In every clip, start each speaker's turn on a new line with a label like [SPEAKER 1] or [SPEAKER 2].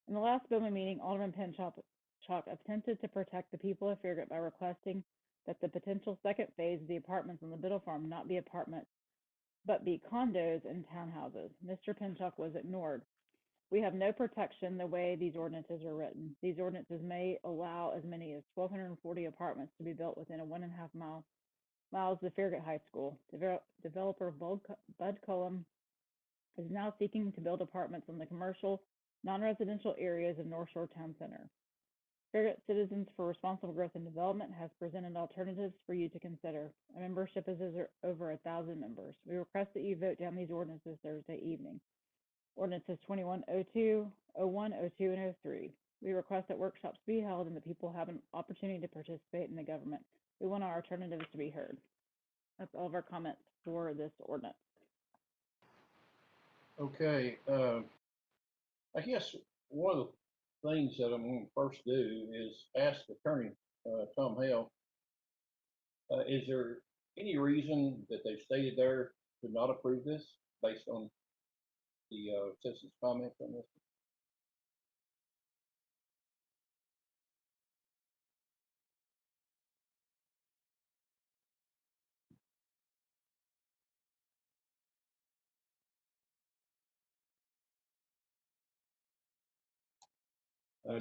[SPEAKER 1] In the last Bowman meeting, Alderman Pinchot attempted to protect the people of Farragut by requesting that the potential second phase of the apartments on the Biddle Farm not be apartments, but be condos and townhouses. Mr. Pinchot was ignored. We have no protection the way these ordinances are written. These ordinances may allow as many as 1,240 apartments to be built within a 1.5 miles of Farragut High School. Developer Bud Cullum is now seeking to build apartments in the commercial, non-residential areas of North Shore Town Center. Farragut Citizens for Responsible Growth and Development has presented alternatives for you to consider. Our membership is over 1,000 members. We request that you vote down these ordinances Thursday evening. Ordinances 2102, 01, 02, and 03. We request that workshops be held and that people have an opportunity to participate in the government. We want our alternatives to be heard. That's all of our comments for this ordinance.
[SPEAKER 2] Okay, I guess one of the things that I'm going to first do is ask Attorney Tom Hale, is there any reason that they've stated there to not approve this based on the citizens' comments on this?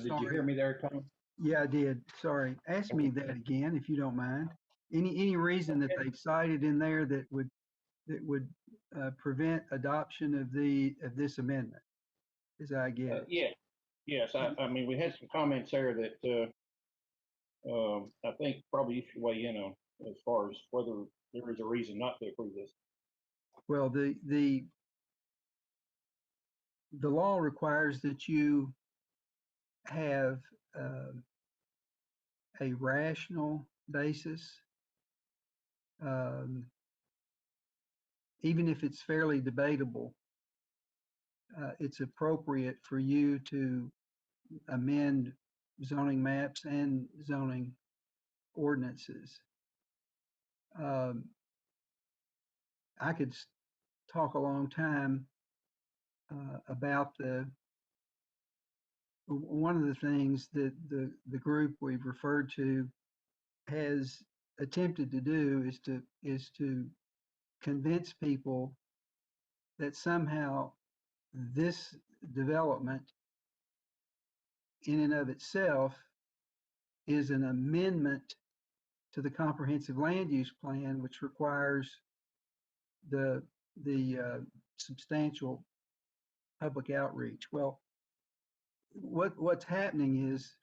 [SPEAKER 2] Did you hear me there, Tom?
[SPEAKER 3] Yeah, I did. Sorry. Ask me that again, if you don't mind. Any reason that they've cited in there that would prevent adoption of this amendment, as I get it?
[SPEAKER 2] Yeah. Yes. I mean, we had some comments there that I think probably you should weigh in on as far as whether there is a reason not to approve this.
[SPEAKER 3] Well, the law requires that you have a rational basis, even if it's fairly debatable. It's appropriate for you to amend zoning maps and zoning ordinances. I could talk a long time about one of the things that the group we've referred to has attempted to do is to convince people that somehow this development in and of itself is an amendment to the comprehensive land use plan, which requires the substantial public outreach. Well, what's happening is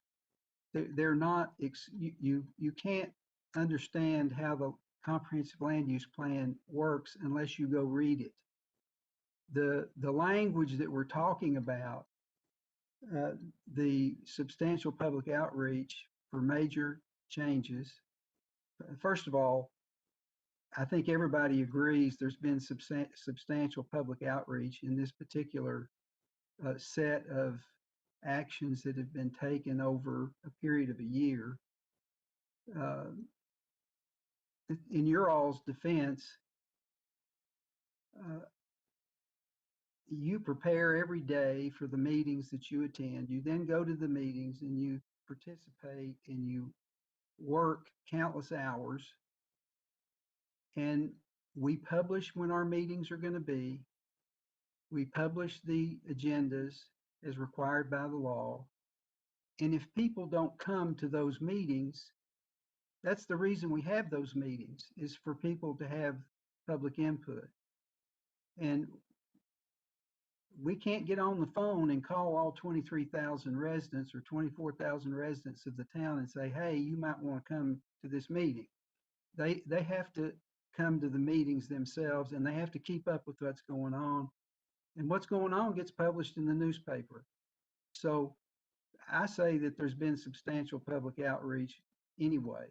[SPEAKER 3] they're not, you can't understand how the comprehensive land use plan works unless you go read it. The language that we're talking about, the substantial public outreach for major changes. First of all, I think everybody agrees there's been substantial public outreach in this particular set of actions that have been taken over a period of a year. In your all's defense, you prepare every day for the meetings that you attend. You then go to the meetings and you participate and you work countless hours. And we publish when our meetings are going to be. We publish the agendas as required by the law. And if people don't come to those meetings, that's the reason we have those meetings, is for people to have public input. And we can't get on the phone and call all 23,000 residents or 24,000 residents of the town and say, hey, you might want to come to this meeting. They have to come to the meetings themselves, and they have to keep up with what's going on. And what's going on gets published in the newspaper. So I say that there's been substantial public outreach anyway.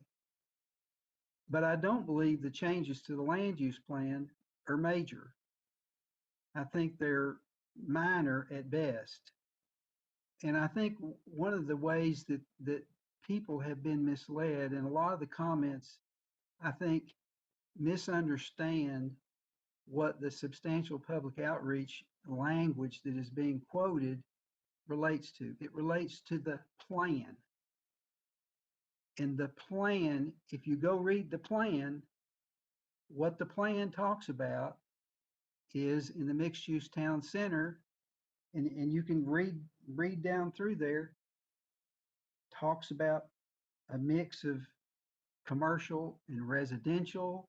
[SPEAKER 3] But I don't believe the changes to the land use plan are major. I think they're minor at best. And I think one of the ways that people have been misled, and a lot of the comments, I think, misunderstand what the substantial public outreach language that is being quoted relates to. It relates to the plan. And the plan, if you go read the plan, what the plan talks about is in the mixed use town center, and you can read down through there, talks about a mix of commercial and residential,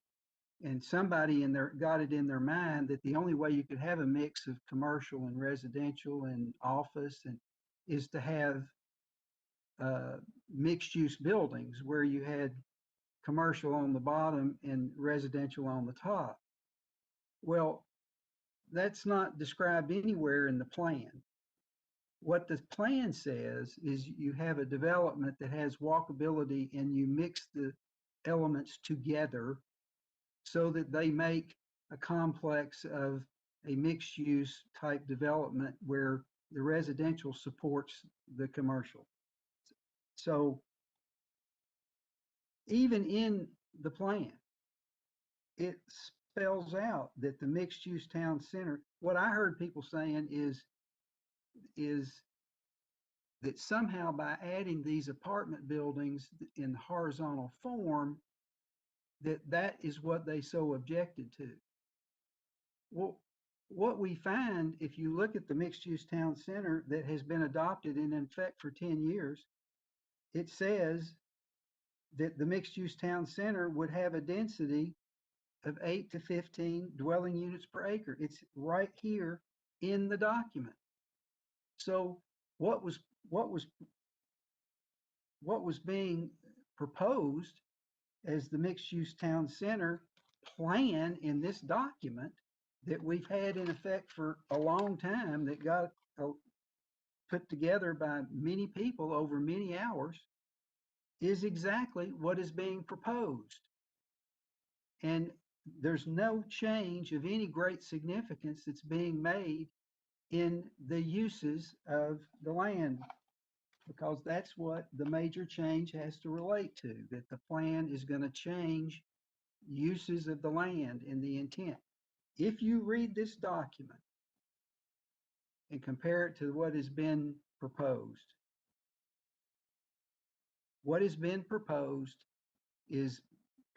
[SPEAKER 3] and somebody in there got it in their mind that the only way you could have a mix of commercial and residential and office and is to have mixed use buildings where you had commercial on the bottom and residential on the top. Well, that's not described anywhere in the plan. What the plan says is you have a development that has walkability and you mix the elements together so that they make a complex of a mixed use type development where the residential supports the commercial. So even in the plan, it spells out that the mixed use town center, what I heard people saying is that somehow by adding these apartment buildings in horizontal form, that is what they so objected to. Well, what we find, if you look at the mixed use town center that has been adopted and in effect for 10 years, it says that the mixed use town center would have a density of 8 to 15 dwelling units per acre. It's right here in the document. So what was being proposed as the mixed use town center plan in this document that we've had in effect for a long time, that got put together by many people over many hours, is exactly what is being proposed. And there's no change of any great significance that's being made in the uses of the land, because that's what the major change has to relate to, that the plan is going to change uses of the land and the intent. If you read this document and compare it to what has been proposed, what has been proposed is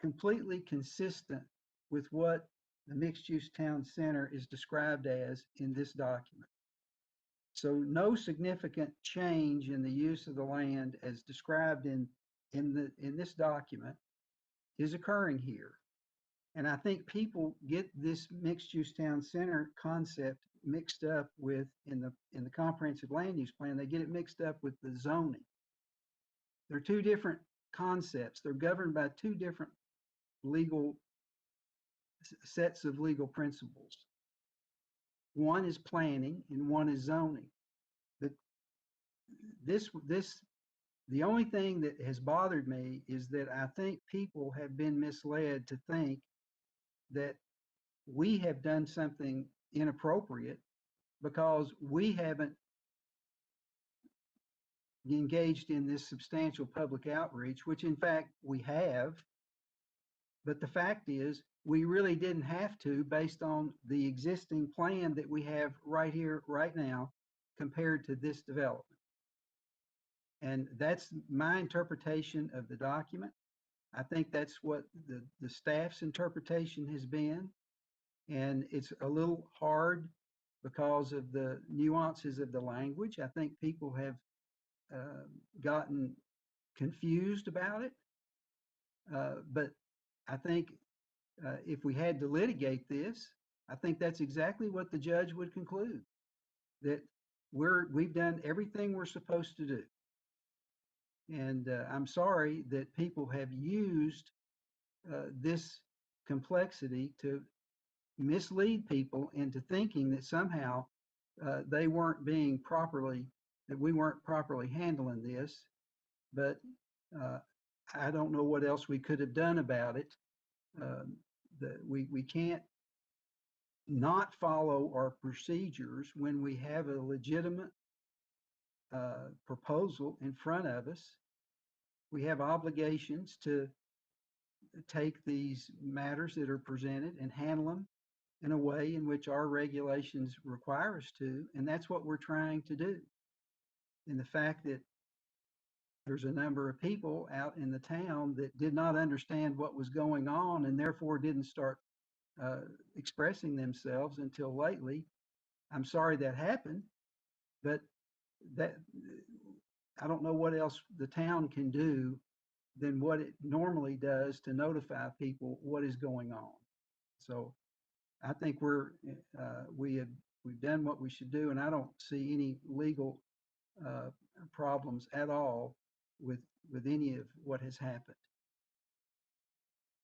[SPEAKER 3] completely consistent with what the mixed use town center is described as in this document. So no significant change in the use of the land as described in this document is occurring here. And I think people get this mixed use town center concept mixed up with, in the comprehensive land use plan, they get it mixed up with the zoning. They're two different concepts. They're governed by two different legal sets of legal principles. One is planning and one is zoning. But the only thing that has bothered me is that I think people have been misled to think that we have done something inappropriate because we haven't engaged in this substantial public outreach, which in fact we have. But the fact is, we really didn't have to, based on the existing plan that we have right here, right now, compared to this development. And that's my interpretation of the document. I think that's what the staff's interpretation has been. And it's a little hard because of the nuances of the language. I think people have gotten confused about it. But I think if we had to litigate this, I think that's exactly what the judge would conclude, that we've done everything we're supposed to do. And I'm sorry that people have used this complexity to mislead people into thinking that somehow they weren't being properly, that we weren't properly handling this. But I don't know what else we could have done about it. We can't not follow our procedures when we have a legitimate proposal in front of us. We have obligations to take these matters that are presented and handle them in a way in which our regulations require us to, and that's what we're trying to do. And the fact that there's a number of people out in the town that did not understand what was going on and therefore didn't start expressing themselves until lately. I'm sorry that happened, but that I don't know what else the town can do than what it normally does to notify people what is going on. So I think we've done what we should do, and I don't see any legal problems at all with any of what has happened.